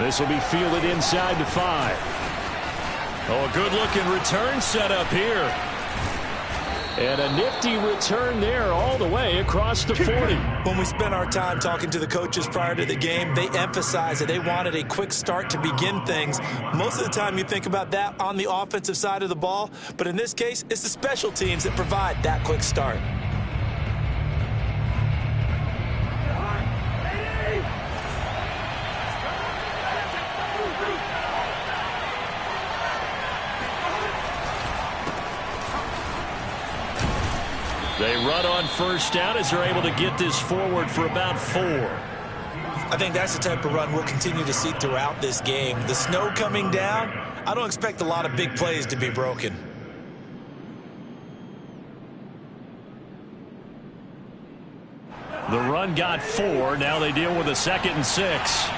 This will be fielded inside the 5. Oh, a good-looking return set up here. And a nifty return there all the way across the 40. When we spent our time talking to the coaches prior to the game, they emphasized that they wanted a quick start to begin things. Most of the time you think about that on the offensive side of the ball, but in this case, it's the special teams that provide that quick start. They run on first down as they're able to get this forward for about 4. I think that's the type of run we'll continue to see throughout this game. The snow coming down, I don't expect a lot of big plays to be broken. The run got 4. Now they deal with a 2nd and 6.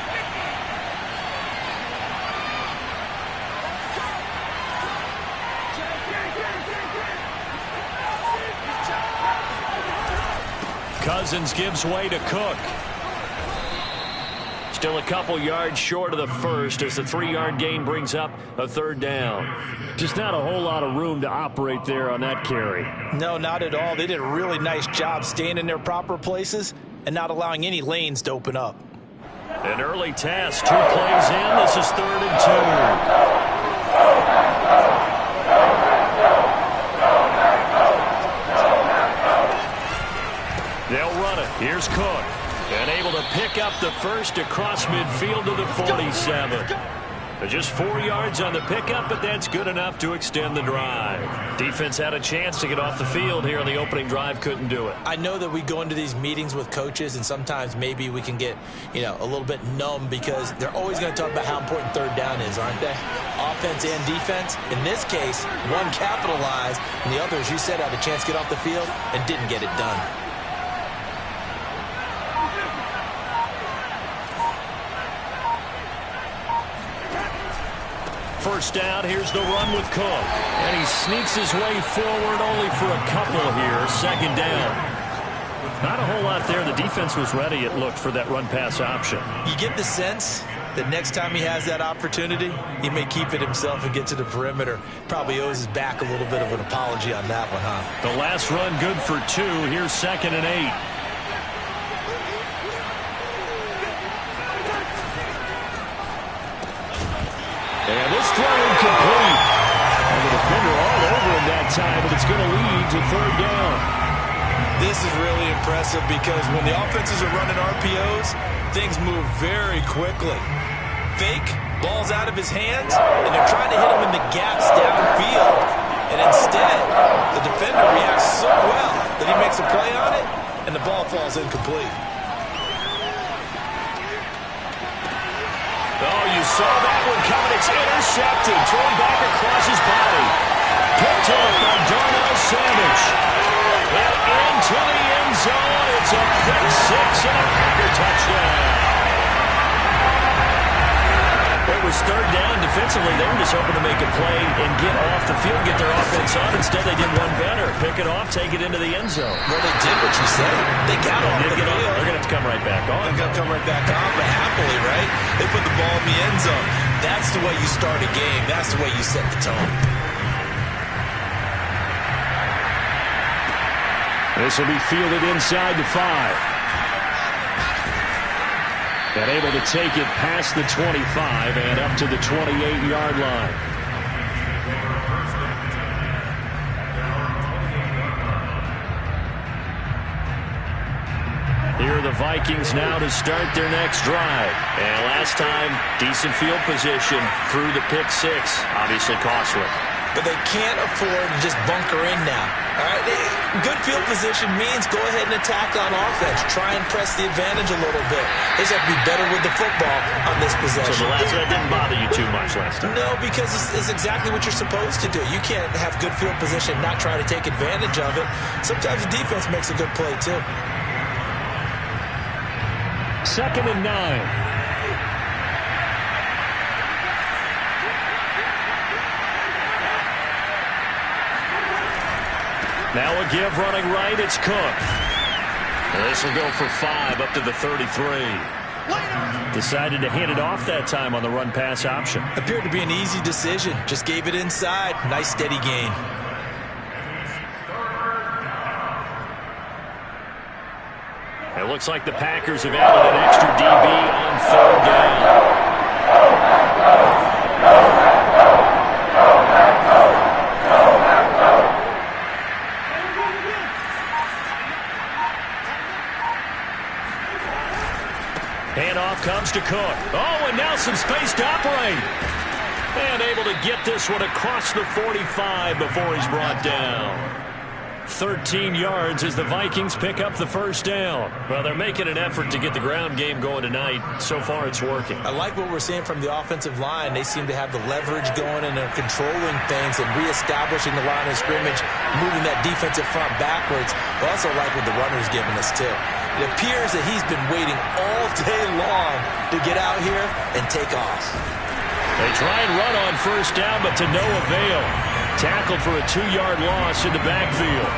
Cousins gives way to Cook. Still a couple yards short of the first as the 3-yard gain brings up a 3rd down. Just not a whole lot of room to operate there on that carry. No, not at all. They did a really nice job staying in their proper places and not allowing any lanes to open up. An early test. 2 plays in. This is 3rd and 2. They'll run it. Here's Cook. And able to pick up the first across midfield to the 47. Just 4 yards on the pickup, but that's good enough to extend the drive. Defense had a chance to get off the field here on the opening drive. Couldn't do it. I know that we go into these meetings with coaches, and sometimes maybe we can get, a little bit numb because they're always going to talk about how important 3rd down is, aren't they? Offense and defense. In this case, one capitalized, and the other, as you said, had a chance to get off the field and didn't get it done. First down, here's the run with Cook. And he sneaks his way forward only for a couple here. 2nd down. Not a whole lot there. The defense was ready, it looked, for that run-pass option. You get the sense that next time he has that opportunity, he may keep it himself and get to the perimeter. Probably owes his back a little bit of an apology on that one, huh? The last run good for 2. Here's 2nd and 8. And this throw incomplete. And the defender all over him that time, but it's going to lead to 3rd down. This is really impressive because when the offenses are running RPOs, things move very quickly. Fake, ball's out of his hands, and they're trying to hit him in the gaps downfield. And instead, the defender reacts so well that he makes a play on it, and the ball falls incomplete. Oh, you saw that one coming. It's intercepted. Thrown back across his body. Picked off by Darnell Savage. And into the end zone. It's a pick 6 and a Packer touchdown. It was 3rd down. Defensively, they were just hoping to make a play and get off the field, get their offense on. Instead, they did one better. Pick it off, take it into the end zone. Well, they did what you said. They got off the field. They're going to have to come right back on. They're going to come right back on, but happily, right? They put the ball in the end zone. That's the way you start a game. That's the way you set the tone. This will be fielded inside the 5. And able to take it past the 25 and up to the 28-yard line. Here are the Vikings now to start their next drive. And last time, decent field position through the pick 6. Obviously costly. But they can't afford to just bunker in now. All right? Good field position means go ahead and attack on offense. Try and press the advantage a little bit. They just have to be better with the football on this possession. So the last one didn't bother you too much last time? No, because it's exactly what you're supposed to do. You can't have good field position and not try to take advantage of it. Sometimes the defense makes a good play, too. 2nd and 9. Now a give running right, it's Cook. This will go for 5 up to the 33. Decided to hand it off that time on the run-pass option. Appeared to be an easy decision. Just gave it inside. Nice steady gain. It looks like the Packers have added an extra DB on third down. Handoff comes to Cook. Oh, and now some space to operate. And able to get this one across the 45 before he's brought down. 13 yards as the Vikings pick up the first down. Well, they're making an effort to get the ground game going tonight. So far, it's working. I like what we're seeing from the offensive line. They seem to have the leverage going, and they're controlling things and reestablishing the line of scrimmage, moving that defensive front backwards. But also like what the runner's giving us, too. It appears that he's been waiting all day long to get out here and take off. They try and run on first down, but to no avail. Tackled for a 2-yard loss in the backfield.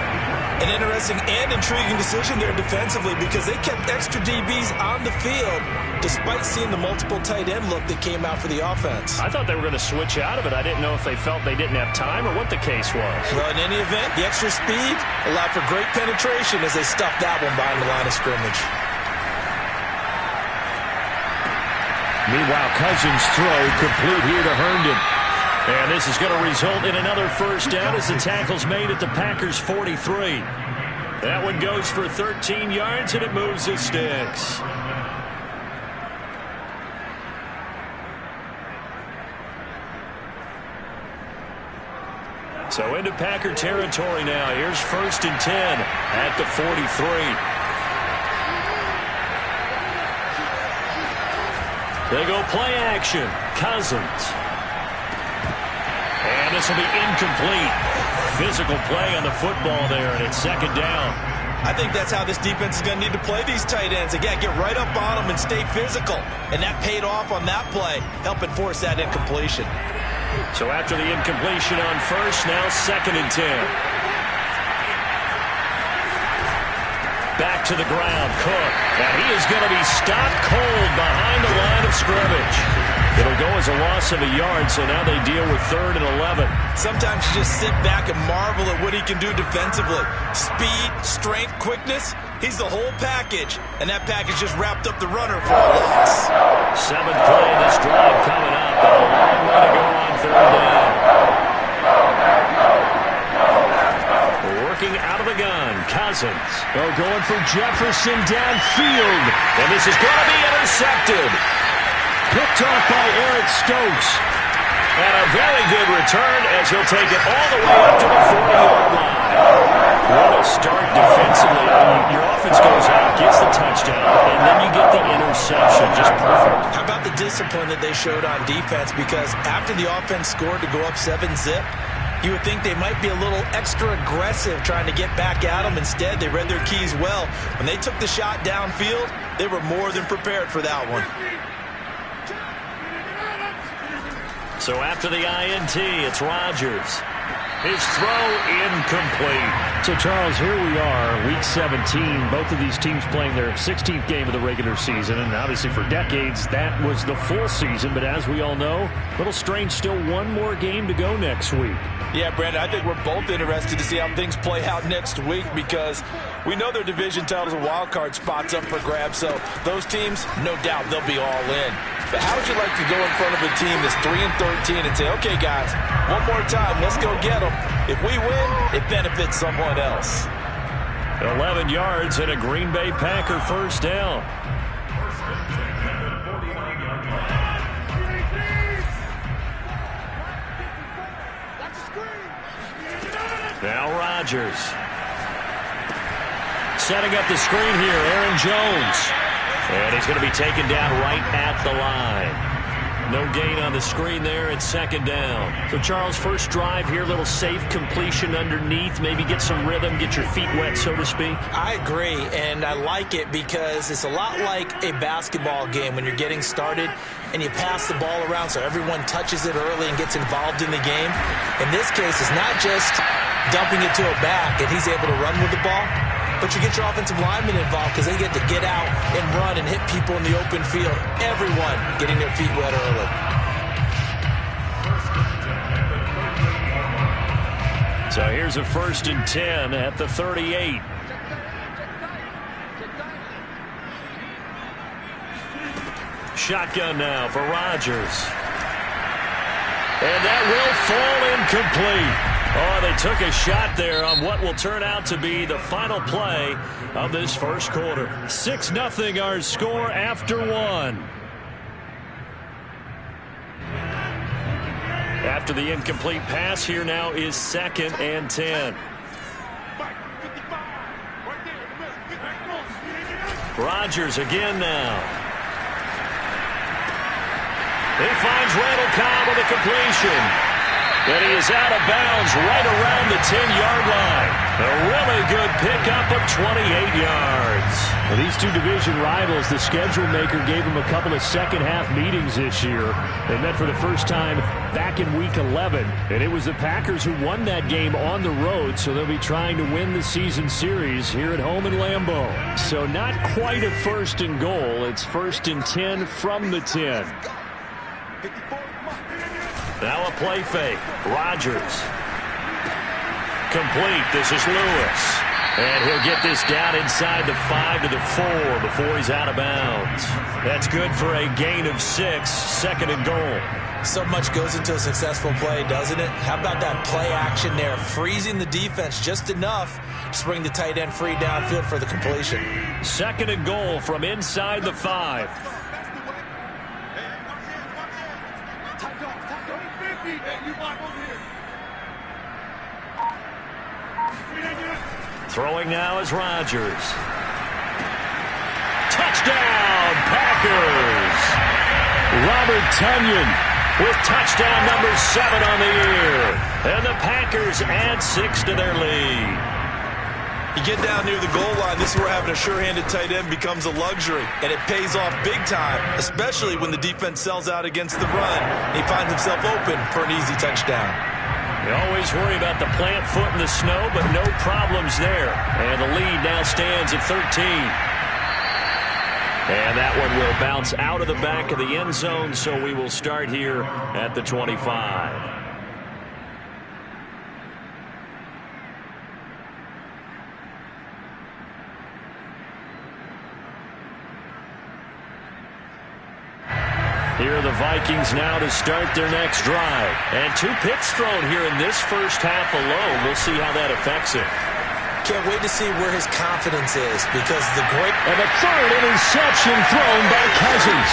An interesting and intriguing decision there defensively because they kept extra DBs on the field despite seeing the multiple tight end look that came out for the offense. I thought they were going to switch out of it. I didn't know if they felt they didn't have time or what the case was. Well, in any event, the extra speed allowed for great penetration as they stuffed that one behind the line of scrimmage. Meanwhile, Cousins' throw complete here to Herndon. And this is going to result in another first down as the tackle's made at the Packers' 43. That one goes for 13 yards, and it moves the sticks. So into Packer territory now. Here's 1st and 10 at the 43. They go play action. Cousins. And this will be incomplete. Physical play on the football there, and it's 2nd down. I think that's how this defense is going to need to play these tight ends. Again, get right up on them and stay physical. And that paid off on that play, helping force that incompletion. So after the incompletion on first, now 2nd and 10. Back to the ground, Cook. And he is going to be stopped cold behind the line of scrimmage. It'll go as a loss of a yard, so now they deal with 3rd and 11. Sometimes you just sit back and marvel at what he can do defensively. Speed, strength, quickness, he's the whole package. And that package just wrapped up the runner for a loss. 7th play in this drive coming up, and a long way to go on 3rd down. Working out of the gun, Cousins. Oh, going for Jefferson downfield. And this is going to be intercepted. Picked off by Eric Stokes. And a very good return as he'll take it all the way up to the 40-yard line. What a start defensively. Your offense goes out, gets the touchdown, and then you get the interception. Just perfect. How about the discipline that they showed on defense? Because after the offense scored to go up 7-zip, you would think they might be a little extra aggressive trying to get back at them. Instead, they read their keys well. When they took the shot downfield, they were more than prepared for that one. So after the INT, it's Rodgers. His throw incomplete. So, Charles, here we are, Week 17. Both of these teams playing their 16th game of the regular season. And obviously for decades, that was the full season. But as we all know, a little strange, still one more game to go next week. Yeah, Brandon, I think we're both interested to see how things play out next week because we know their division titles and wild card spots up for grabs. So those teams, no doubt, they'll be all in. But how would you like to go in front of a team that's 3-13 and say, okay, guys, one more time, let's go get them. If we win, it benefits someone else. 11 yards and a Green Bay Packer first down. Now Rodgers. Setting up the screen here, Aaron Jones. And he's going to be taken down right at the line. No gain on the screen there. It's 2nd down. So, Charles, first drive here, little safe completion underneath. Maybe get some rhythm, get your feet wet, so to speak. I agree, and I like it because it's a lot like a basketball game when you're getting started and you pass the ball around so everyone touches it early and gets involved in the game. In this case, it's not just dumping it to a back and he's able to run with the ball. but you get your offensive linemen involved because they get to get out and run and hit people in the open field. Everyone getting their feet wet early. So here's a 1st and 10 at the 38. Shotgun now for Rodgers. And that will fall incomplete. Oh, they took a shot there on what will turn out to be the final play of this first quarter. 6-0 our score after one. After the incomplete pass, here now is 2nd and 10. Rodgers again now. He finds Randall Cobb with a completion. And he is out of bounds right around the 10-yard line. A really good pickup of 28 yards. Well, these two division rivals, the schedule maker gave them a couple of second-half meetings this year. They met for the first time back in Week 11. And it was the Packers who won that game on the road, so they'll be trying to win the season series here at home in Lambeau. So not quite a 1st and goal. It's 1st and 10 from the 10. Now a play fake. Rodgers. Complete. This is Lewis. And he'll get this down inside the 5 to the 4 before he's out of bounds. That's good for a gain of 6. 2nd and goal. So much goes into a successful play, doesn't it? How about that play action there? Freezing the defense just enough to bring the tight end free downfield for the completion. 2nd and goal from inside the 5. Throwing now is Rodgers. Touchdown, Packers! Robert Tonyan with touchdown number 7 on the year. And the Packers add 6 to their lead. You get down near the goal line, this is where having a sure-handed tight end becomes a luxury. And it pays off big time, especially when the defense sells out against the run. He finds himself open for an easy touchdown. You always worry about the plant foot in the snow, but no problems there. And the lead now stands at 13. And that one will bounce out of the back of the end zone, so we will start here at the 25. Here are the Vikings now to start their next drive. And 2 picks thrown here in this first half alone. We'll see how that affects it. Can't wait to see where his confidence is because the great... And a 3rd interception thrown by Cousins.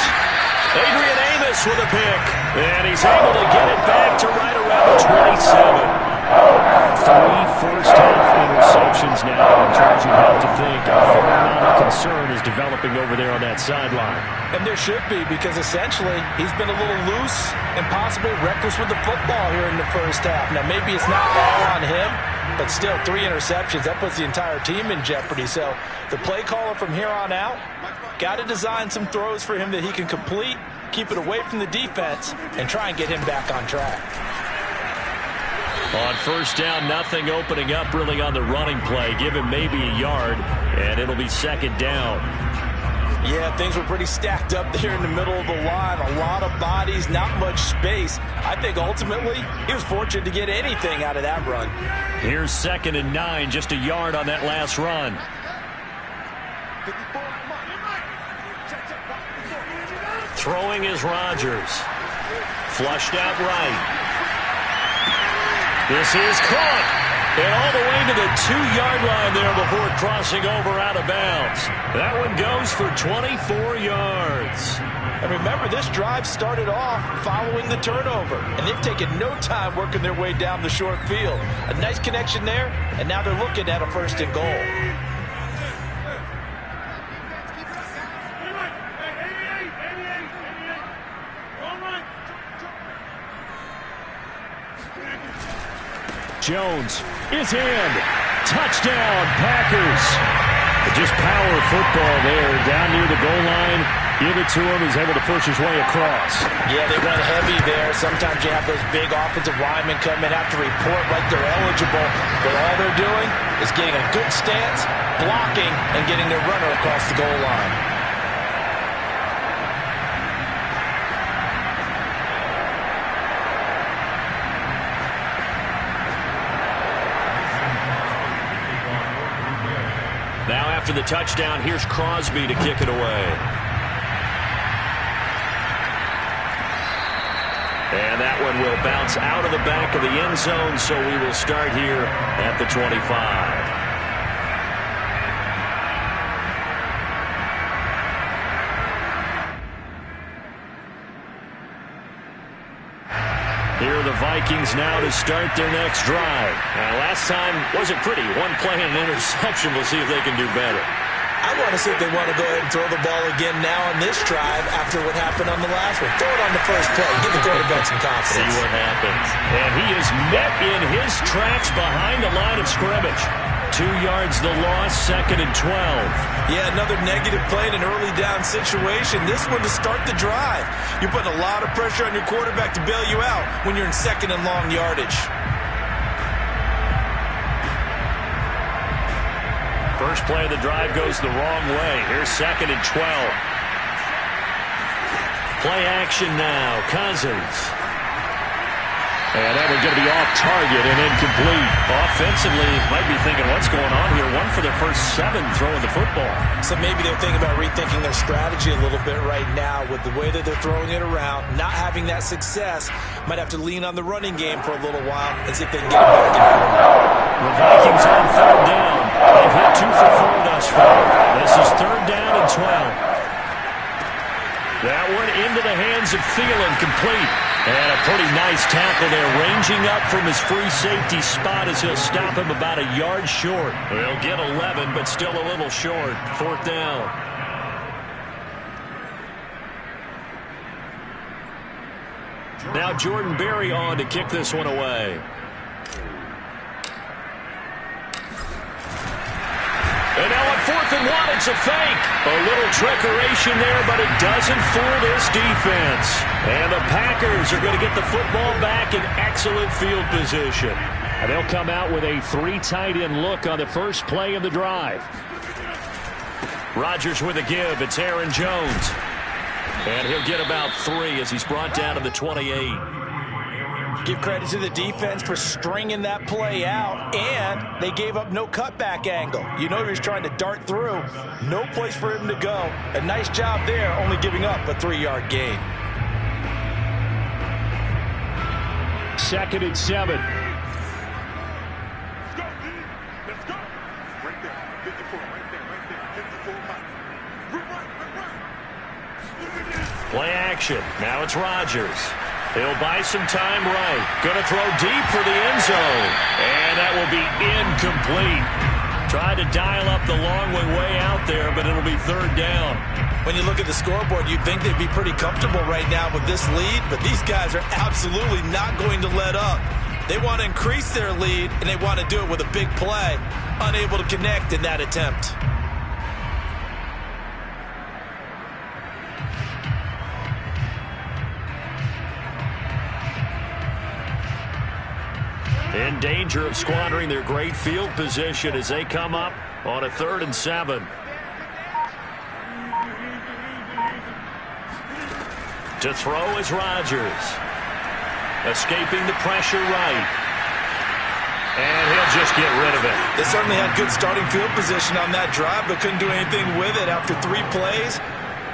Adrian Amos with a pick. And he's able to get it back to right around the 27. 3 first-half interceptions now. I'm sure you have to think a fair amount of concern is developing over there on that sideline. And there should be, because essentially he's been a little loose and possibly reckless with the football here in the first half. Now maybe it's not all on him, but still 3 interceptions. That puts the entire team in jeopardy. So the play caller from here on out got to design some throws for him that he can complete, keep it away from the defense, and try and get him back on track. On first down, nothing opening up really on the running play. Give him maybe a yard, and it'll be 2nd down. Yeah, things were pretty stacked up there in the middle of the line. A lot of bodies, not much space. I think ultimately he was fortunate to get anything out of that run. Here's 2nd and 9, just a yard on that last run. Throwing is Rodgers. Flushed out right. This is caught. And all the way to the 2-yard line there before crossing over out of bounds. That one goes for 24 yards. And remember, this drive started off following the turnover. And they've taken no time working their way down the short field. A nice connection there, and now they're looking at a 1st and goal. Jones is in. Touchdown, Packers. Just power football there down near the goal line. give it to him. He's able to push his way across. Yeah, they went heavy there. Sometimes you have those big offensive linemen come in, have to report like they're eligible, but all they're doing is getting a good stance, blocking, and getting their runner across the goal line. Now after the touchdown, here's Crosby to kick it away. And that one will bounce out of the back of the end zone, so we will start here at the 25. Here are the Vikings now to start their next drive. Last time wasn't pretty. One play and an interception. We'll see if they can do better. I want to see if they want to go ahead and throw the ball again now on this drive after what happened on the last one. Throw it on the first play. Give the quarterback some confidence. See what happens. And he is met in his tracks behind the line of scrimmage. 2 yards the loss, 2nd and 12. Yeah, another negative play in an early down situation. This one to start the drive. You're putting a lot of pressure on your quarterback to bail you out when you're in 2nd and long yardage. First play of the drive goes the wrong way. Here's 2nd and 12. Play action now. Cousins. And that one's going to be off target and incomplete. Offensively, might be thinking, what's going on here? 1 for their first 7 throwing the football. So maybe they're thinking about rethinking their strategy a little bit right now with the way that they're throwing it around, not having that success. Might have to lean on the running game for a little while and see if they can get it back in form. The Vikings on 3rd down. They've hit 2 for 4 thus far. This is 3rd down and 12. That one into the hands of Thielen, complete. And a pretty nice tackle there, ranging up from his free safety spot as he'll stop him about a yard short. He'll get 11, but still a little short. 4th down. Now Jordan Berry on to kick this one away. And now on 4th and 1, it's a fake. A little trickeration there, but it doesn't fool this defense. And the Packers are going to get the football back in excellent field position. And they'll come out with a 3 tight end look on the first play of the drive. Rodgers with a give. It's Aaron Jones. And he'll get about 3 as he's brought down to the 28. Give credit to the defense for stringing that play out, and they gave up no cutback angle. You know he was trying to dart through. No place for him to go. A nice job there, only giving up a 3-yard gain. 2nd and 7. Let's go. Right there. 54. Right there. 54. Play action. Now it's Rodgers. He'll buy some time right. Going to throw deep for the end zone. And that will be incomplete. Tried to dial up the long way out there, but it'll be 3rd down. When you look at the scoreboard, you'd think they'd be pretty comfortable right now with this lead, but these guys are absolutely not going to let up. They want to increase their lead, and they want to do it with a big play. Unable to connect in that attempt. In danger of squandering their great field position as they come up on a 3rd and 7. To throw is Rodgers. Escaping the pressure right. And he'll just get rid of it. They certainly had good starting field position on that drive, but couldn't do anything with it after 3 plays.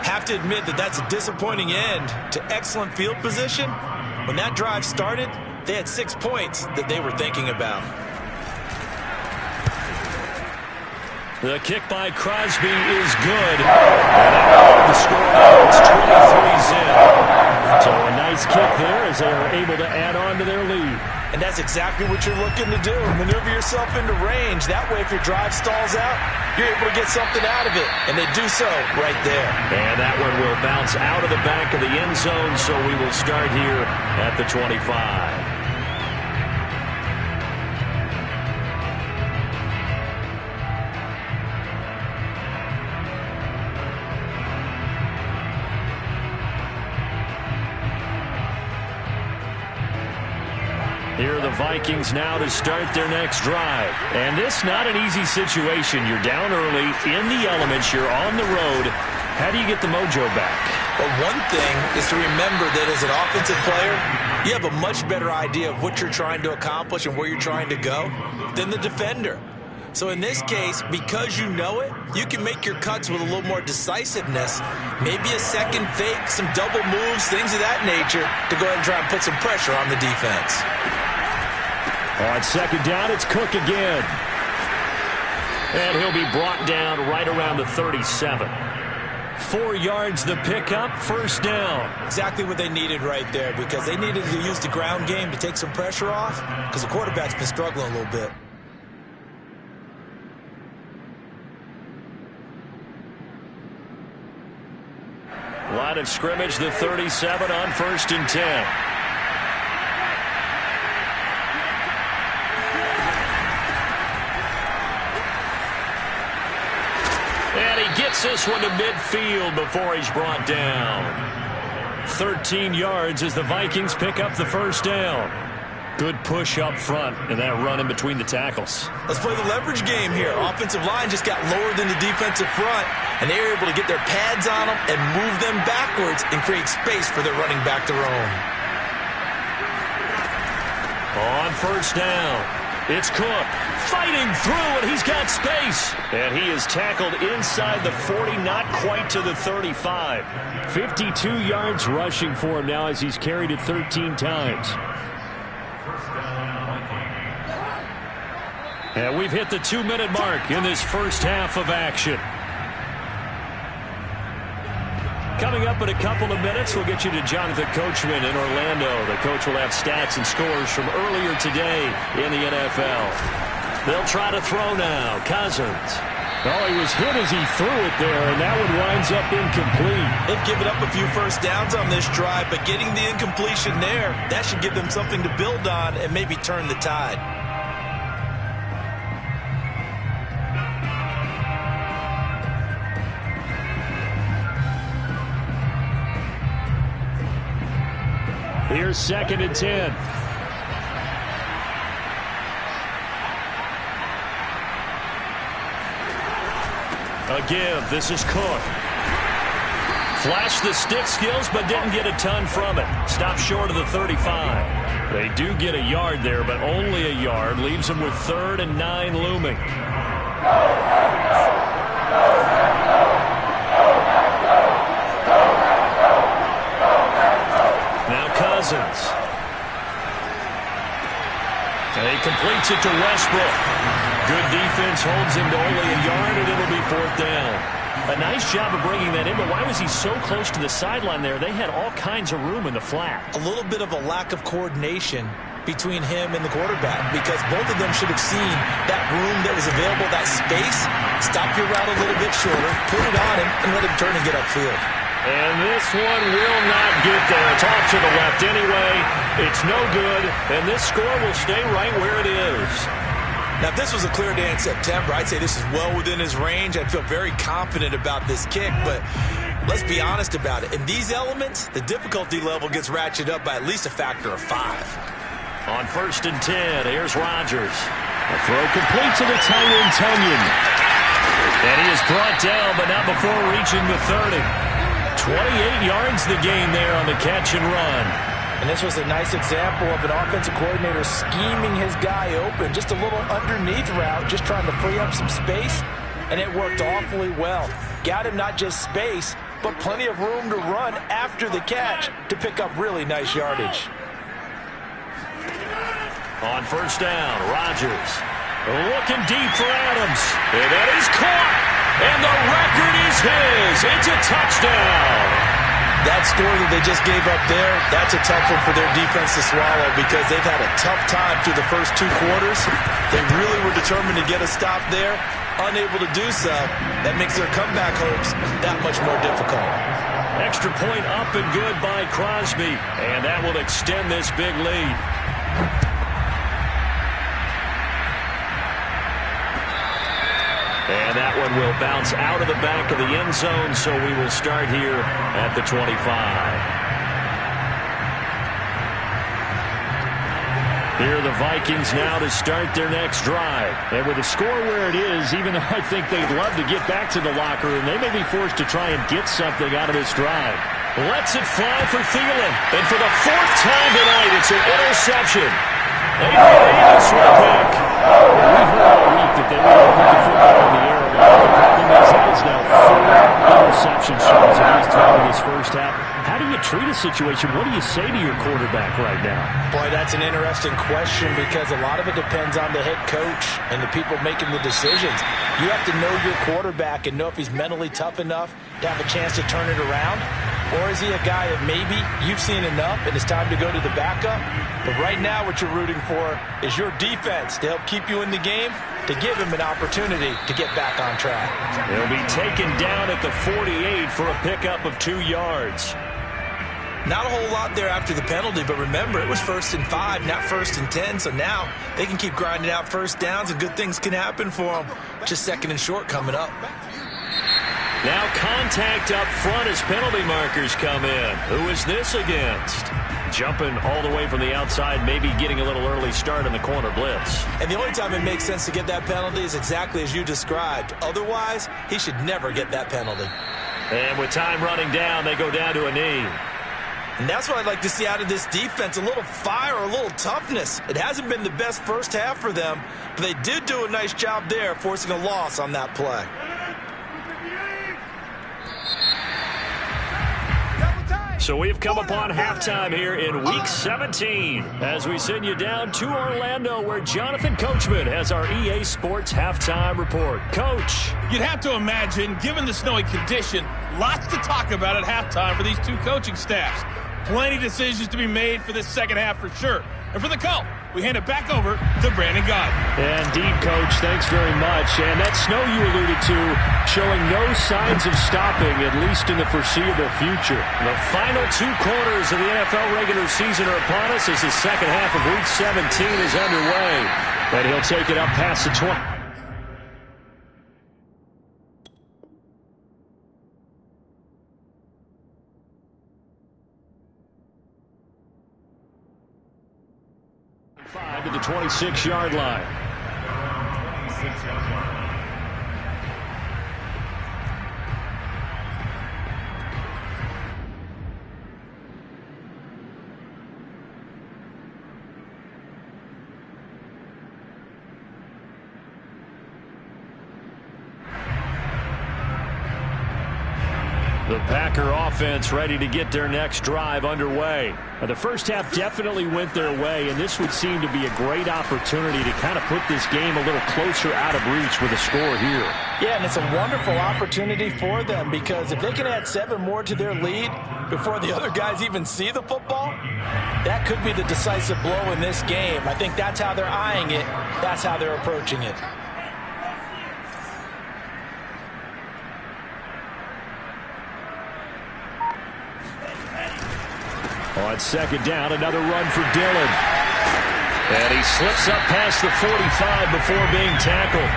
Have to admit that that's a disappointing end to excellent field position. When that drive started, they had 6 points that they were thinking about. The kick by Crosby is good. And the score, it's 23-zip. So a nice kick there as they are able to add on to their lead. And that's exactly what you're looking to do. Maneuver yourself into range. That way, if your drive stalls out, you're able to get something out of it. And they do so right there. And that one will bounce out of the back of the end zone, so we will start here at the 25. Here are the Vikings now to start their next drive. And this not an easy situation. You're down early, in the elements, you're on the road. How do you get the mojo back? Well, one thing is to remember that as an offensive player, you have a much better idea of what you're trying to accomplish and where you're trying to go than the defender. So in this case, because you know it, you can make your cuts with a little more decisiveness, maybe a second fake, some double moves, things of that nature, to go ahead and try and put some pressure on the defense. On second down, it's Cook again. And he'll be brought down right around the 37. 4 yards the pickup, first down. Exactly what they needed right there, because they needed to use the ground game to take some pressure off, because the quarterback's been struggling a little bit. Line of scrimmage, the 37 on 1st and 10. And he gets this one to midfield before he's brought down. 13 yards as the Vikings pick up the first down. Good push up front and that run in between the tackles. Let's play the leverage game here. Offensive line just got lower than the defensive front, and they were able to get their pads on them and move them backwards and create space for their running back to roam. On first down, it's Cook fighting through, and he's got space. And he is tackled inside the 40, not quite to the 35. 52 yards rushing for him now as he's carried it 13 times. And we've hit the 2-minute mark in this first half of action. Coming up in a couple of minutes, we'll get you to Jonathan Coachman in Orlando. The coach will have stats and scores from earlier today in the NFL. They'll try to throw now. Cousins. Oh, he was hit as he threw it there, and that one winds up incomplete. They've given up a few first downs on this drive, but getting the incompletion there, that should give them something to build on and maybe turn the tide. Here's 2nd and 10. A give. This is Cook. Flashed the stick skills, but didn't get a ton from it. Stopped short of the 35. They do get a yard there, but only a yard. Leaves them with 3rd and 9 looming. Cousins. And he completes it to Westbrook. Good defense holds him to only a yard, and it'll be 4th down. A nice job of bringing that in, but why was he so close to the sideline there? They had all kinds of room in the flat. A little bit of a lack of coordination between him and the quarterback, because both of them should have seen that room that was available, that space. Stop your route a little bit shorter, put it on him, and let him turn and get upfield. And this one will not get there. It's off to the left anyway. It's no good, and this score will stay right where it is. Now, if this was a clear day in September, I'd say this is well within his range. I'd feel very confident about this kick, but let's be honest about it. In these elements, the difficulty level gets ratcheted up by at least a factor of 5. On 1st and 10, here's Rodgers. A throw complete to the tight end, Tunyon. And he is brought down, but not before reaching the 30. 28 yards the gain there on the catch and run. And this was a nice example of an offensive coordinator scheming his guy open. Just a little underneath route, just trying to free up some space. And it worked awfully well. Got him not just space, but plenty of room to run after the catch to pick up really nice yardage. On 1st down, Rodgers looking deep for Adams. And that is caught. And the record is his. It's a touchdown. That score that they just gave up there, that's a tough one for their defense to swallow, because they've had a tough time through the first 2 quarters. They really were determined to get a stop there. Unable to do so. That makes their comeback hopes that much more difficult. Extra point up and good by Crosby. And that will extend this big lead. And that one will bounce out of the back of the end zone, so we will start here at the 25. Here are the Vikings now to start their next drive. And with the score where it is, even though I think they'd love to get back to the locker room, they may be forced to try and get something out of this drive. Lets it fly for Thielen. And for the fourth time tonight, it's an interception. Davis with a pick. We heard all week that they were going to put the football in the air. The problem is that is now 4 interception shots that he's thrown in this first half. How do you treat a situation? What do you say to your quarterback right now? Boy, that's an interesting question because a lot of it depends on the head coach and the people making the decisions. You have to know your quarterback and know if he's mentally tough enough to have a chance to turn it around. Or is he a guy that maybe you've seen enough and it's time to go to the backup? But right now what you're rooting for is your defense to help keep you in the game, to give him an opportunity to get back on track. He'll be taken down at the 48 for a pickup of 2 yards. Not a whole lot there after the penalty, but remember, it was 1st and 5, not 1st and 10, so now they can keep grinding out first downs and good things can happen for them. Just 2nd and short coming up. Now contact up front as penalty markers come in. Who is this against? Jumping all the way from the outside, maybe getting a little early start in the corner blitz. And the only time it makes sense to get that penalty is exactly as you described. Otherwise, he should never get that penalty. And with time running down, they go down to a knee. And that's what I'd like to see out of this defense, a little fire, a little toughness. It hasn't been the best first half for them, but they did do a nice job there, forcing a loss on that play. So we've come upon halftime here in Week 17 as we send you down to Orlando where Jonathan Coachman has our EA Sports Halftime Report. Coach. You'd have to imagine, given the snowy condition, lots to talk about at halftime for these two coaching staffs. Plenty of decisions to be made for this second half for sure. And for the call, we hand it back over to Brandon Gott. Indeed, Coach. Thanks very much. And that snow you alluded to showing no signs of stopping, at least in the foreseeable future. The final 2 quarters of the NFL regular season are upon us as the second half of Week 17 is underway. And he'll take it up past the 20. To the 26-yard line. The Packer offense ready to get their next drive underway. The first half definitely went their way, and this would seem to be a great opportunity to kind of put this game a little closer out of reach with a score here. Yeah, and it's a wonderful opportunity for them because if they can add 7 more to their lead before the other guys even see the football, that could be the decisive blow in this game. I think that's how they're eyeing it. That's how they're approaching it. On second down, another run for Dillon. And he slips up past the 45 before being tackled.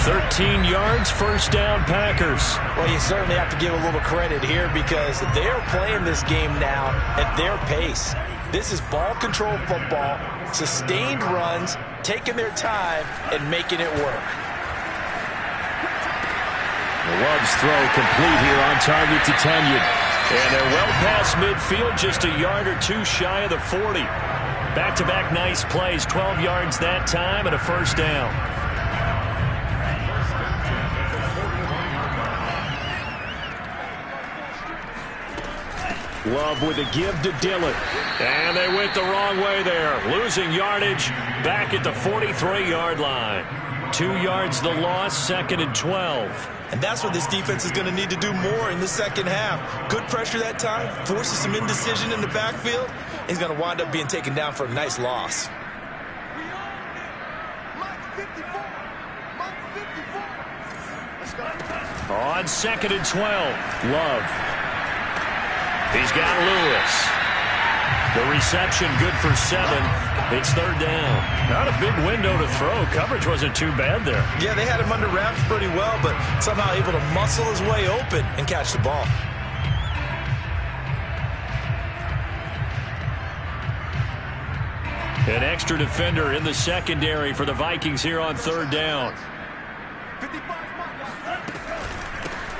13 yards, first down, Packers. Well, you certainly have to give a little credit here because they're playing this game now at their pace. This is ball control football, sustained runs, taking their time, and making it work. Love's throw complete here on target to Kenyon. And they're well past midfield, just a yard or 2 shy of the 40. Back-to-back nice plays, 12 yards that time and a first down. Love with a give to Dillon. And they went the wrong way there, losing yardage back at the 43-yard line. 2 yards the loss, 2nd and 12. And that's what this defense is going to need to do more in the second half. Good pressure that time, forces some indecision in the backfield. He's going to wind up being taken down for a nice loss. On 2nd and 12, Love. He's got Lewis. The reception good for 7. It's 3rd down. Not a big window to throw. Coverage wasn't too bad there. Yeah, they had him under wraps pretty well, but somehow able to muscle his way open and catch the ball. An extra defender in the secondary for the Vikings here on third down.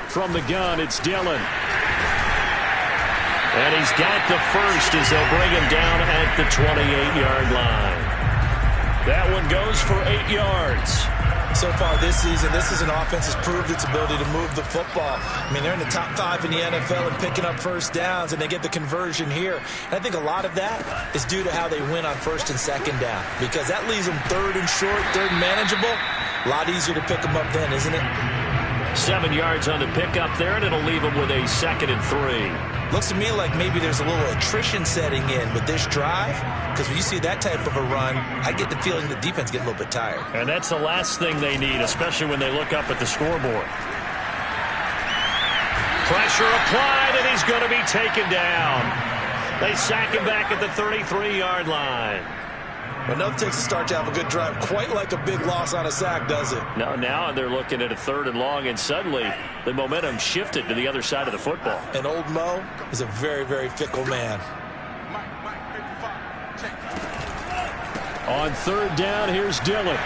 From the gun, it's Dillon. And he's got the first as they'll bring him down at the 28-yard line. That one goes for 8 yards. So far this season, this is an offense that's proved its ability to move the football. I mean, they're in the top 5 in the NFL and picking up first downs, and they get the conversion here. And I think a lot of that is due to how they win on first and second down, because that leaves them third and short, third and manageable. A lot easier to pick them up then, isn't it? 7 yards on the pickup there, and it'll leave them with a 2nd and 3. Looks to me like maybe there's a little attrition setting in with this drive, because when you see that type of a run, I get the feeling the defense gets a little bit tired. And that's the last thing they need, especially when they look up at the scoreboard. Pressure applied, and he's going to be taken down. They sack him back at the 33-yard line. But nothing takes a start to have a good drive quite like a big loss on a sack, does it? No, now they're looking at a 3rd and long, and suddenly the momentum shifted to the other side of the football. And old Mo is a very, very fickle man. On third down, here's Dillon.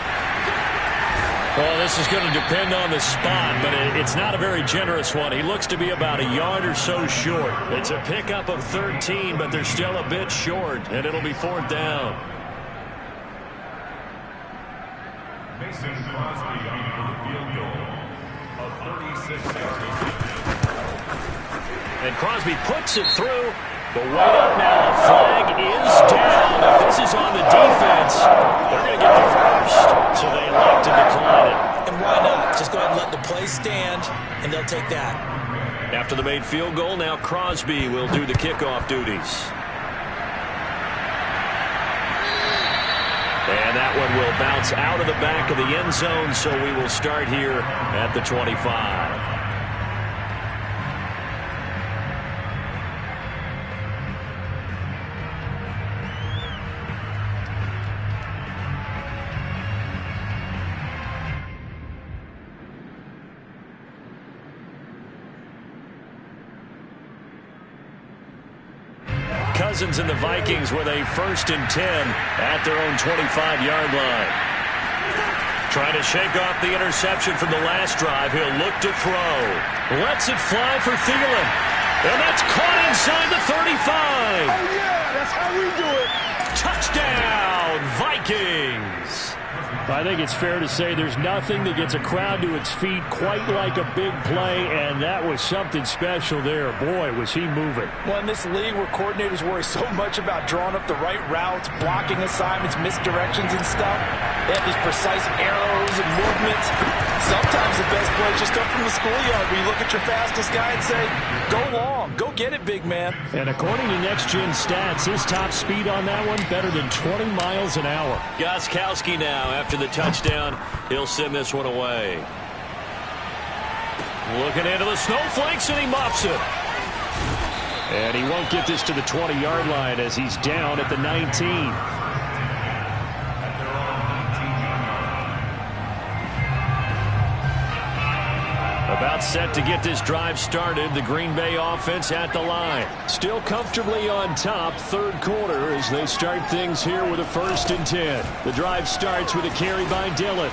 Well, this is going to depend on the spot, but it's not a very generous one. He looks to be about a yard or so short. It's a pickup of 13, but they're still a bit short, and it'll be 4th down. Mason Crosby on for the field goal of 36-yard. And Crosby puts it through. But wait up now. The flag is down. If this is on the defense, they're going to get the first. So they elect to decline it. And why not? Just go ahead and let the play stand, and they'll take that. After the made field goal, now Crosby will do the kickoff duties. And that one will bounce out of the back of the end zone, so we will start here at the 25. Cousins and the Vikings with a 1st and 10 at their own 25-yard line. Trying to shake off the interception from the last drive. He'll look to throw. Lets it fly for Thielen. And that's caught inside the 35. Oh, yeah, that's how we do it. Touchdown, Vikings. I think it's fair to say there's nothing that gets a crowd to its feet quite like a big play, and that was something special there. Boy, was he moving. Well, in this league where coordinators worry so much about drawing up the right routes, blocking assignments, misdirections and stuff, they have these precise arrows and movements. Sometimes the best plays just come from the schoolyard where you look at your fastest guy and say, go long, go get it, big man. And according to Next Gen Stats, his top speed on that one better than 20 miles an hour. Gostkowski now after the touchdown. He'll send this one away. Looking into the snowflakes, and he mops it. And he won't get this to the 20-yard line as he's down at the 19. About set to get this drive started. The Green Bay offense at the line. Still comfortably on top, third quarter, as they start things here with a 1st and 10. The drive starts with a carry by Dillon.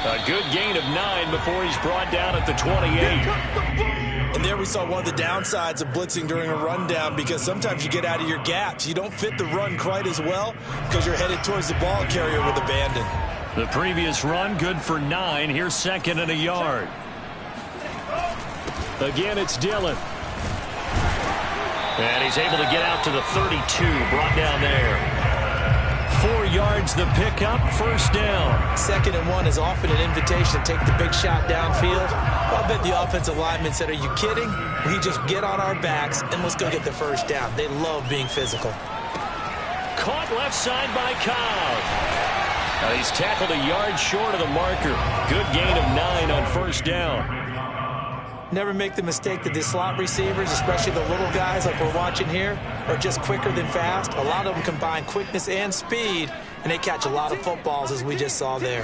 A good gain of 9 before he's brought down at the 28. And there we saw one of the downsides of blitzing during a rundown, because sometimes you get out of your gaps. You don't fit the run quite as well because you're headed towards the ball carrier with abandon. The previous run good for 9. Here's 2nd and a yard. Again, it's Dillon. And he's able to get out to the 32, brought down there. 4 yards the pickup, 1st down. 2nd and 1 is often an invitation to take the big shot downfield. I bet the offensive lineman said, are you kidding? We just get on our backs and let's go get the 1st down. They love being physical. Caught left side by Cobb. He's tackled a yard short of the marker. Good gain of 9 on 1st down. Never make the mistake that the slot receivers, especially the little guys like we're watching here, are just quicker than fast. A lot of them combine quickness and speed, and they catch a lot of footballs, as we just saw there.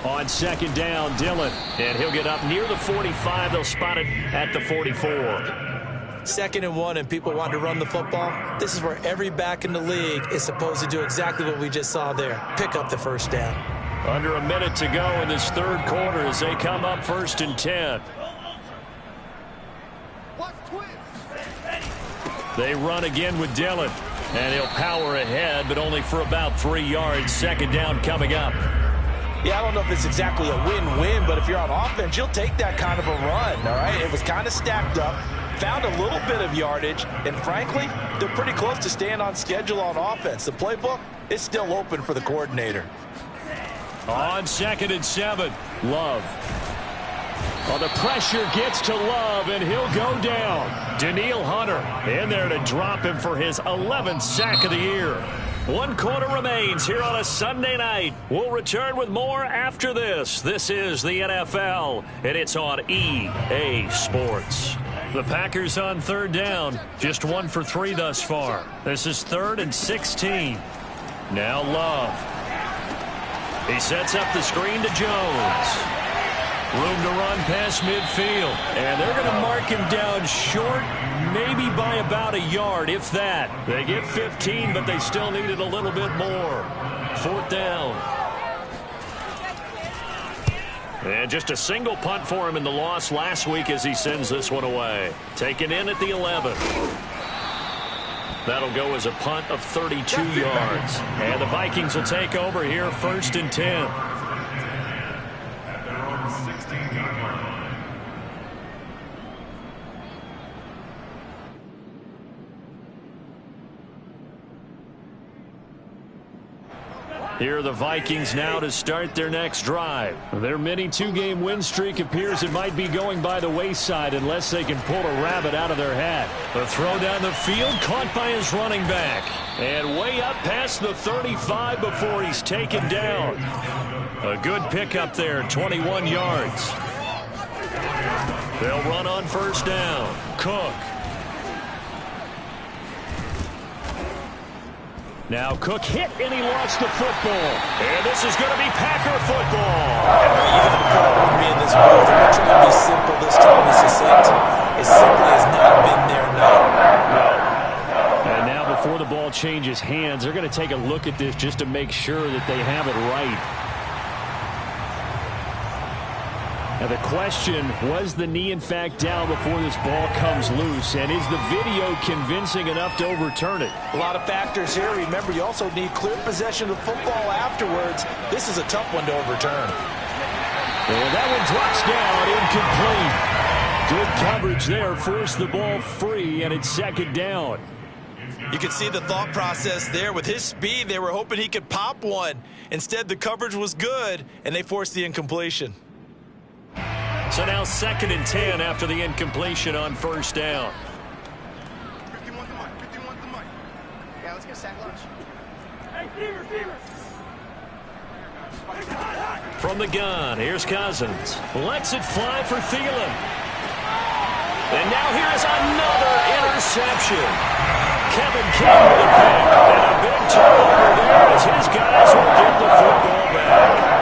On 2nd down, Dillon. And he'll get up near the 45. They'll spot it at the 44. 2nd and 1 and people want to run the football, this is where every back in the league is supposed to do exactly what we just saw there. Pick up the first down. Under a minute to go in this third quarter as they come up 1st and 10. They run again with Dillon. And he'll power ahead, but only for about 3 yards. 2nd down coming up. Yeah, I don't know if it's exactly a win-win, but if you're on offense, you'll take that kind of a run, all right? It was kind of stacked up, found a little bit of yardage, and frankly, they're pretty close to staying on schedule on offense. The playbook is still open for the coordinator. On 2nd and 7, Love. Well, the pressure gets to Love, and he'll go down. Danielle Hunter in there to drop him for his 11th sack of the year. 1 quarter remains here on a Sunday night. We'll return with more after this. This is the NFL, and it's on EA Sports. The Packers on 3rd down, just 1 for 3 thus far. This is 3rd and 16. Now Love. He sets up the screen to Jones. Room to run past midfield. And they're going to mark him down short, maybe by about a yard, if that. They get 15, but they still needed a little bit more. 4th down. And just a single punt for him in the loss last week as he sends this one away. Taken in at the 11. That'll go as a punt of 32 yards. And the Vikings will take over here 1st and 10. Here are the Vikings now to start their next drive. Their mini 2-game win streak appears it might be going by the wayside unless they can pull a rabbit out of their hat. The throw down the field caught by his running back. And way up past the 35 before he's taken down. A good pickup there, 21 yards. They'll run on 1st down. Cook. Now Cook hit, and he lost the football. And this is going to be Packer football. You got to put up with me in this booth. I'm trying to be simple this time. It's succinct. It simply has not been their night. And now before the ball changes hands, they're going to take a look at this just to make sure that they have it right. Now the question, was the knee in fact down before this ball comes loose? And is the video convincing enough to overturn it? A lot of factors here. Remember, you also need clear possession of the football afterwards. This is a tough one to overturn. And that one drops down, incomplete. Good coverage there, forced the ball free, and it's 2nd down. You can see the thought process there. With his speed, they were hoping he could pop one. Instead, the coverage was good, and they forced the incompletion. So now 2nd and 10 after the incompletion on 1st down. 51 to Mike. 51 to Mike. Yeah, let's get sack lunch. Hey, From the gun, here's Cousins. Lets it fly for Thielen. And now here is another interception. Kevin King with a pick. And a big turnover there as his guys will get the football back.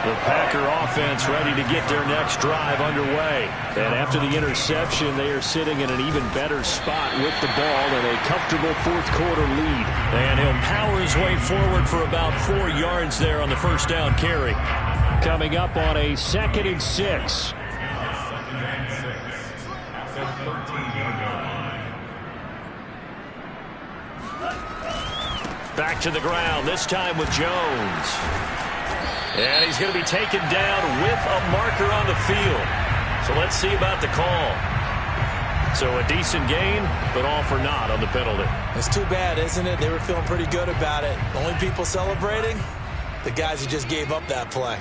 The Packer offense ready to get their next drive underway. And after the interception, they are sitting in an even better spot with the ball and a comfortable 4th quarter lead. And he'll power his way forward for about 4 yards there on the 1st down carry. Coming up on a 2nd and 6. Back to the ground, this time with Jones. And he's going to be taken down with a marker on the field. So let's see about the call. So a decent gain, but all for naught on the penalty. It's too bad, isn't it? They were feeling pretty good about it. Only people celebrating, the guys who just gave up that play.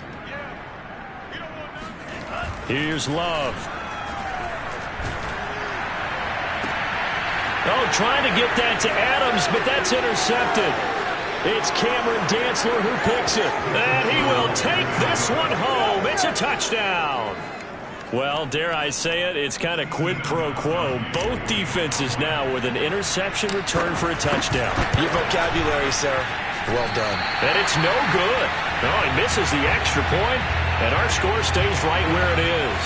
Here's Love. Oh, trying to get that to Adams, but that's intercepted. It's Cameron Dantzler who picks it. And he will take this one home. It's a touchdown. Well, dare I say it, it's kind of quid pro quo. Both defenses now with an interception return for a touchdown. Your vocabulary, sir. Well done. And it's no good. No, he misses the extra point, and our score stays right where it is.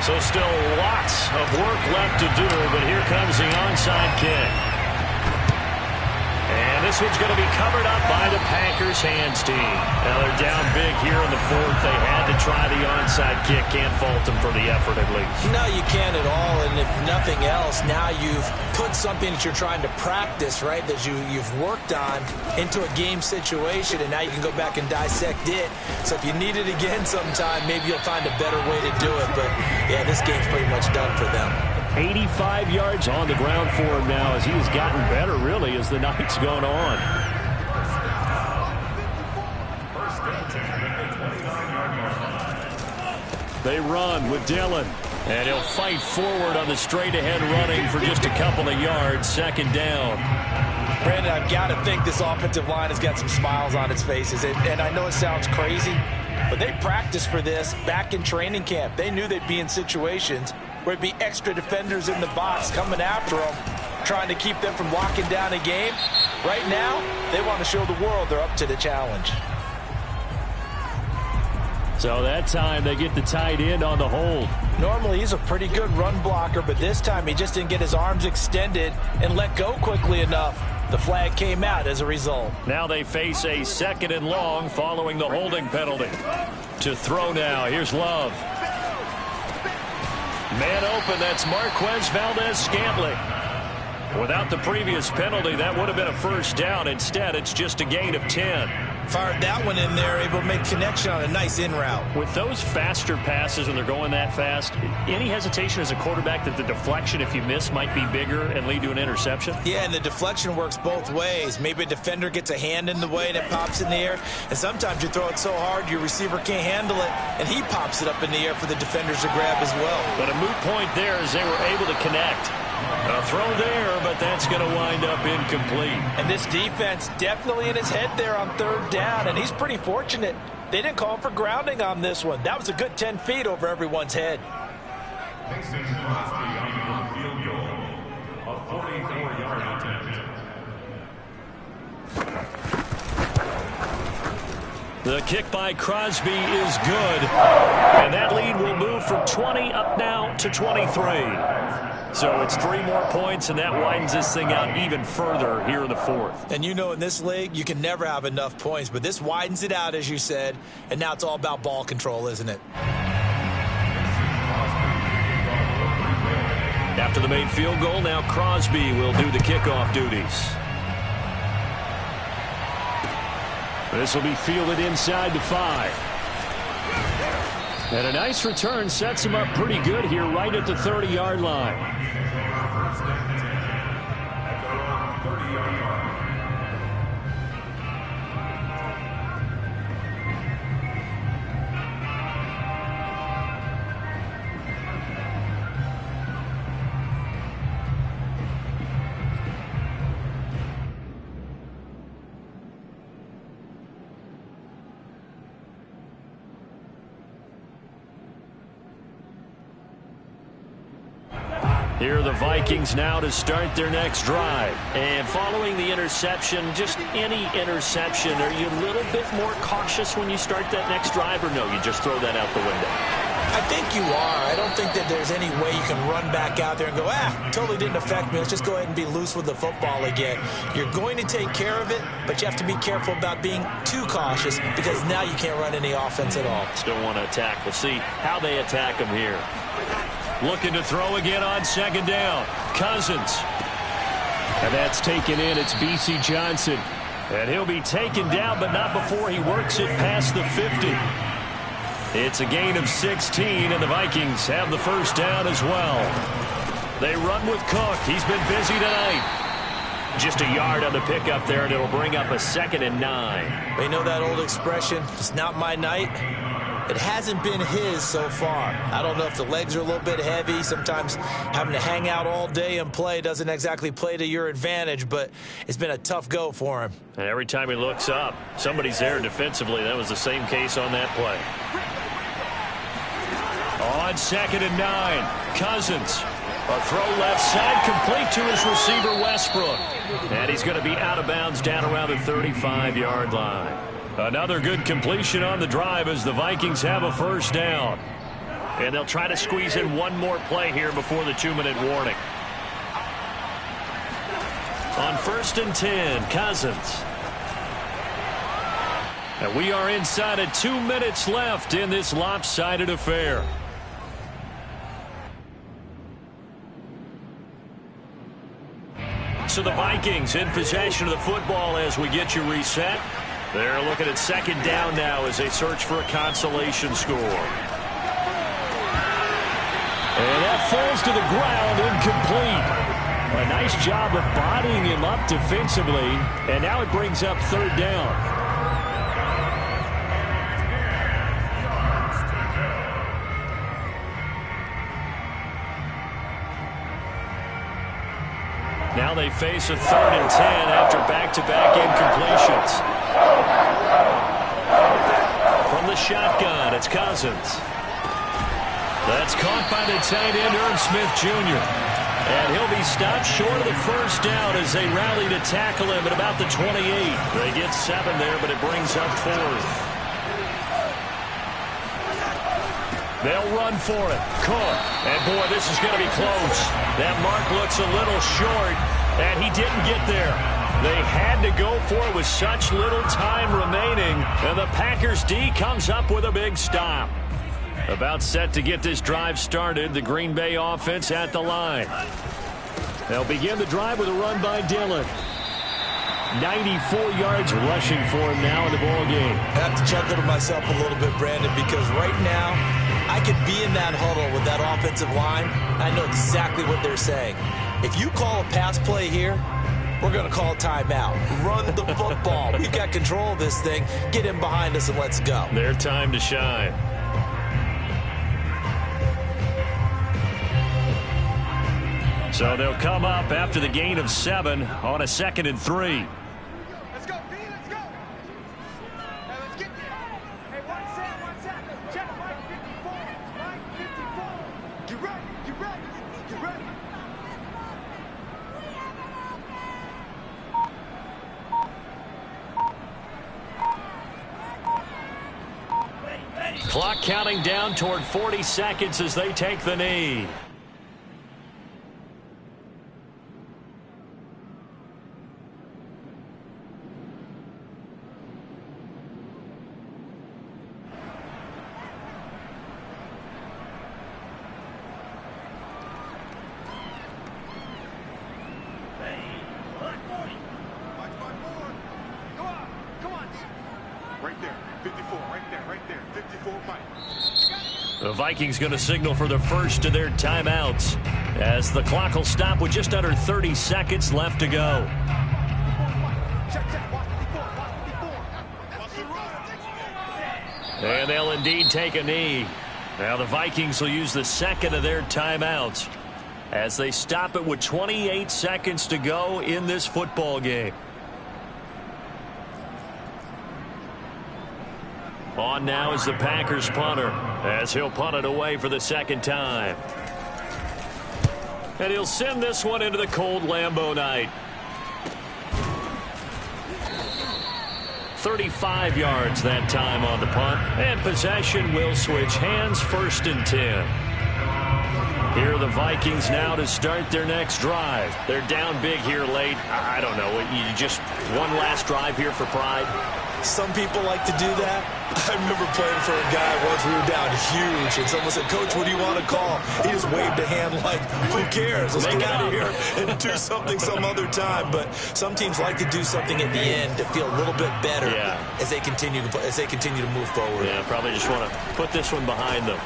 So still lots of work left to do, but here comes the onside kick. And this one's going to be covered up by the Packers hands team. Now they're down big here in the fourth. They had to try the onside kick. Can't fault them for the effort at least. No, you can't at all. And if nothing else, now you've put something that you're trying to practice, right, that you've worked on into a game situation, and now you can go back and dissect it. So if you need it again sometime, maybe you'll find a better way to do it. But, yeah, this game's pretty much done for them. 85 yards on the ground for him now as he has gotten better, really, as the night's gone on. They run with Dillon. And he'll fight forward on the straight-ahead running for just a couple of yards. Second down. Brandon, I've got to think this offensive line has got some smiles on its faces. And I know it sounds crazy, but they practiced for this back in training camp. They knew they'd be in situations where it'd be extra defenders in the box coming after them, trying to keep them from locking down a game. Right now, they want to show the world they're up to the challenge. So that time they get the tight end on the hold. Normally he's a pretty good run blocker, but this time he just didn't get his arms extended and let go quickly enough. The flag came out as a result. Now they face a 2nd and long following the holding penalty. To throw now, here's Love. Man open, that's Marquez Valdez-Scantling. Without the previous penalty, that would have been a first down. Instead, it's just a gain of 10. Fired that one in there, able to make connection on a nice in route. With those faster passes when they're going that fast, any hesitation as a quarterback that the deflection, if you miss, might be bigger and lead to an interception? Yeah, and the deflection works both ways. Maybe a defender gets a hand in the way and it pops in the air, and sometimes you throw it so hard your receiver can't handle it, and he pops it up in the air for the defenders to grab as well. But a moot point there as they were able to connect. A throw there, but that's going to wind up incomplete. And this defense definitely in his head there on 3rd down, and he's pretty fortunate. They didn't call for grounding on this one. That was a good 10 feet over everyone's head. Mason Crosby on the field goal. A 44-yard attempt. The kick by Crosby is good. And that lead will move from 20 up now to 23. So it's 3 more points, and that widens this thing out even further here in the 4th. And you know in this league, you can never have enough points, but this widens it out, as you said, and now it's all about ball control, isn't it? After the made field goal, now Crosby will do the kickoff duties. This will be fielded inside the 5. And a nice return sets him up pretty good here right at the 30-yard line. Here are the Vikings now to start their next drive. And following the interception, just any interception, are you a little bit more cautious when you start that next drive, or no, you just throw that out the window? I think you are. I don't think that there's any way you can run back out there and go, totally didn't affect me. Let's just go ahead and be loose with the football again. You're going to take care of it, but you have to be careful about being too cautious because now you can't run any offense at all. Still want to attack. We'll see how they attack them here. Looking to throw again on 2nd down. Cousins. And that's taken in. It's B.C. Johnson. And he'll be taken down, but not before he works it past the 50. It's a gain of 16, and the Vikings have the first down as well. They run with Cook. He's been busy tonight. Just a yard on the pickup there, and it'll bring up a 2nd and 9. They know that old expression, it's not my night. It hasn't been his so far. I don't know if the legs are a little bit heavy. Sometimes having to hang out all day and play doesn't exactly play to your advantage, but it's been a tough go for him. And every time he looks up, somebody's there defensively. That was the same case on that play. On 2nd and 9, Cousins. A throw left side, complete to his receiver, Westbrook. And he's going to be out of bounds down around the 35-yard line. Another good completion on the drive as the Vikings have a first down. And they'll try to squeeze in one more play here before the 2-minute warning. On 1st and 10, Cousins. And we are inside of 2 minutes left in this lopsided affair. So the Vikings in possession of the football as we get you reset. They're looking at 2nd down now as they search for a consolation score. And that falls to the ground, incomplete. A nice job of bodying him up defensively, and now it brings up 3rd down. Now they face a 3rd and 10 after back-to-back incompletions. From the shotgun, it's Cousins. That's caught by the tight end, Irv Smith Jr. And he'll be stopped short of the 1st down as they rally to tackle him at about the 28. They get 7 there, but it brings up 4th. They'll run for it. Cook. And, boy, this is going to be close. That mark looks a little short, and he didn't get there. They had to go for it with such little time remaining, and the Packers D comes up with a big stop. About set to get this drive started, the Green Bay offense at the line. They'll begin the drive with a run by Dillon. 94 yards rushing for him now in the ball game. I have to chuckle to myself a little bit, Brandon, because right now I could be in that huddle with that offensive line. I know exactly what they're saying. If you call a pass play here, we're going to call a timeout. Run the football. We've got control of this thing. Get in behind us and let's go. Their time to shine. So they'll come up after the gain of 7 on a 2nd and 3. Let's go, B, let's go. Hey, let's get there. Hey, one set. Check Mike 54. Mike 54. Get ready, get ready, get ready. Clock counting down toward 40 seconds as they take the knee. The Vikings going to signal for the first of their timeouts as the clock will stop with just under 30 seconds left to go. And they'll indeed take a knee. Now the Vikings will use the 2nd of their timeouts as they stop it with 28 seconds to go in this football game. On now is the Packers punter as he'll punt it away for the 2nd time. And he'll send this one into the cold Lambeau night. 35 yards that time on the punt. And possession will switch hands, 1st and 10. Here are the Vikings now to start their next drive. They're down big here late. I don't know. You just one last drive here for pride. Some people like to do that. I remember playing for a guy once. We were down huge, and someone said, "Coach, what do you want to call?" He just waved a hand like, "Who cares? Let's get out of here and do something some other time." But some teams like to do something at the end to feel a little bit better as they continue to move forward. Yeah, probably just want to put this one behind them.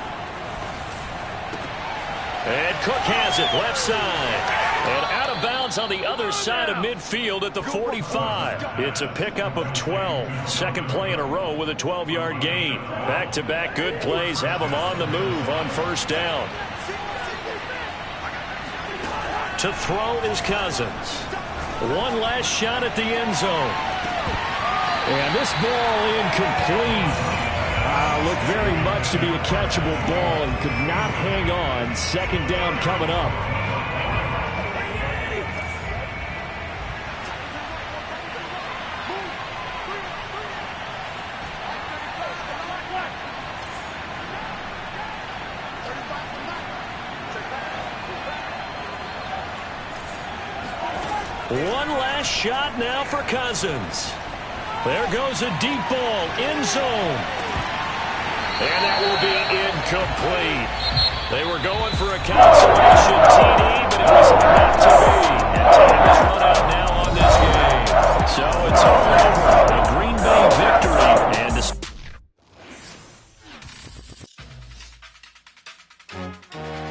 And Cook has it left side. And out of bounds on the other side of midfield at the 45. It's a pickup of 12. 2nd play in a row with a 12-yard gain. Back-to-back good plays have them on the move on 1st down. To throw is Cousins. One last shot at the end zone. And this ball incomplete. Looked very much to be a catchable ball and could not hang on. 2nd down coming up. One last shot now for Cousins. There goes a deep ball, end zone. And that will be incomplete. They were going for a consolation TD, but